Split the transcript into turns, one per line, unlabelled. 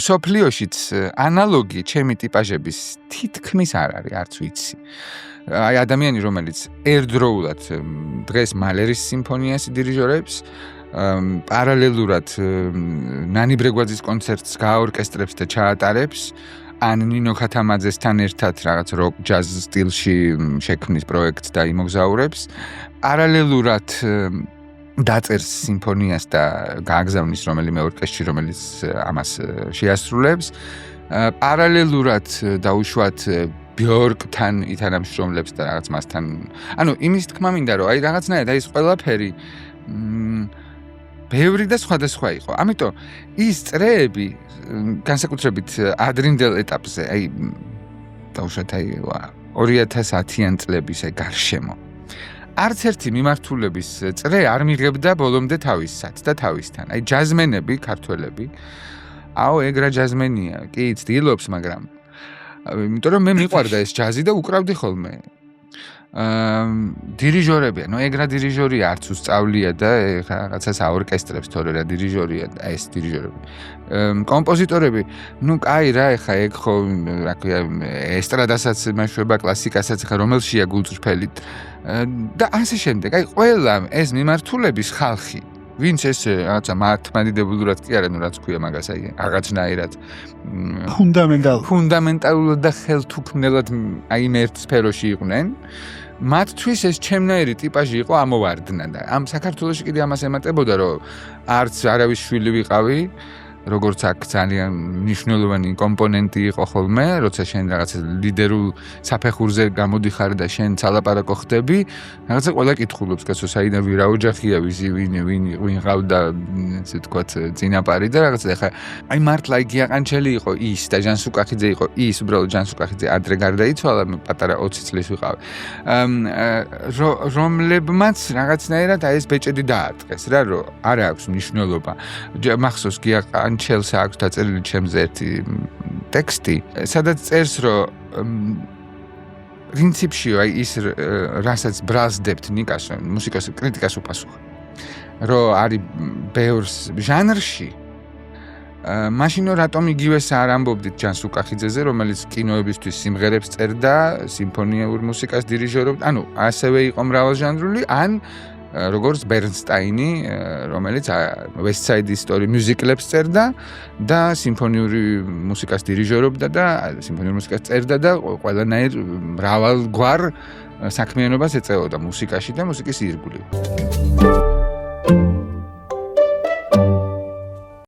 სოფლიოშიც ანალოგი ჩემი ტიპაჟების თითქმის არ არის, არც ვიცი. აი ადამიანი, რომელიც ერთდროულად დღეს მალერის სიმფონიას დირიჟორებს, პარალელურად ნანი ბრეგვაძის კონცერტს გააორკესტრებს და ჩაატარებს, ან ნინო ქათამაძესთან ერთად რაღაც როკ ჯაზ სტილში შექმნის პროექტს და იმოგზაურებს, პარალელურად დაწერს სიმფონიას და გააგზავნის რომელიმე ორკესტრში, რომელიც ამას შეასრულებს, პარალელურად დაუშვათ ბიორკთან ითანამშრომლებს და რაღაც მასთან. ანუ იმის თქმა მინდა, რომ აი რაღაცნაირად აი ეს ყველაფერი ბევრი და სხვადასხვა იყო. ამიტომ ის წრეები განსაკუთრებით ადრინდელ ეტაპზე, აი დაუშვათ აი 2010-იან წლების აი გარშემო. არც ერთი მიმართულების წრე არ მიღებდა ბოლომდე თავისსაც და თავისთან. აი ჯაზმენები, ქართველები, ეგრა ჯაზმენია, კი ცდილობს, მაგრამ იმიტომ რომ მე მიყვარდა ეს ჯაზი და უკრავდი ხოლმე. დირიჟორები, ეგრა დირიჟორია, არც უსწავლია და რაღაცას აორკესტრებს თორე რა დირიჟორია და ეს დირიჟორები. კომპოზიტორები, კაი რა, ეხა ეგ ხო, რა ქვია, ესტრადასაც მეშვება, კლასიკასაც ხა რომელშია გულწრფელით და ასე შემდეგ. აი ყველა ეს მიმართულების ხალხი, ვინც ეს რაღაცა მართლმადიდებლურად კი არა, რაც ქვია მაგას, აი რაღაცნაირად ფუნდამენტალურად და ხელთუქმნელად აი იმ ერთ სფეროში იყვნენ, მათთვის ეს ჩემნაირი ტიპაჟი იყო ამოვარდნა და ამ საქართველოში კიდე ამას ემატებოდა, რომ არც არავის შვილი ვიყავი, როგორც აქ ძალიან მნიშვნელოვანი კომპონენტი იყო ხოლმე, როცა შენ რაღაცა ლიდერულ საფეხურზე გამოდიხარ და შენ ცალაპარაკო ხდები, რაღაცა ყველა კითხულობს, კაცო, საიდან ვირა ოჯახია, ვინ ყავდა, ესე ვთქვათ, წინაპარი და რაღაცა ეხა აი მართლა იგი აყანჩელი იყო ის და ჟანსუკახიძე იყო ის, უბრალოდ ჟანსუკახიძე ადრე გარდაიცვალა, მე პატარა 20 წლის ვიყავი. რომლებმაც რაღაცნაირად აი ეს ბეჭედი დაატყეს რა, რომ არ აქვს მნიშვნელობა. მახსოვს გია ანჩელს აქვს დაწერილი ჩემზე ერთი ტექსტი, სადაც წერს, რომ პრინციპში აი ის რასაც ბრალსდებთ ნიკასო, მუსიკას კრიტიკას უპასუხა, რომ არის ბევრს ჟანრში, მაშინ რატომ იგივეს არ ამბობდით ჯანსუკახიძეზე, რომელიც კინოებისთვის სიმღერებს წერდა, სიმფონიურ მუსიკას დირიჟორობდა, ანუ ასევე იყო მრავალჟანრული, ან როგორც ბერნსტაინი, რომელიც West Side Story მიუზიკლებს წერდა და სიმფონიური მუსიკას დირიჟორობდა და სიმფონიურ მუსიკას წერდა და ყველანაირ მრავალგვარ საქმიანობას ეწეოდა მუსიკაში და მუსიკის ირგვლივ.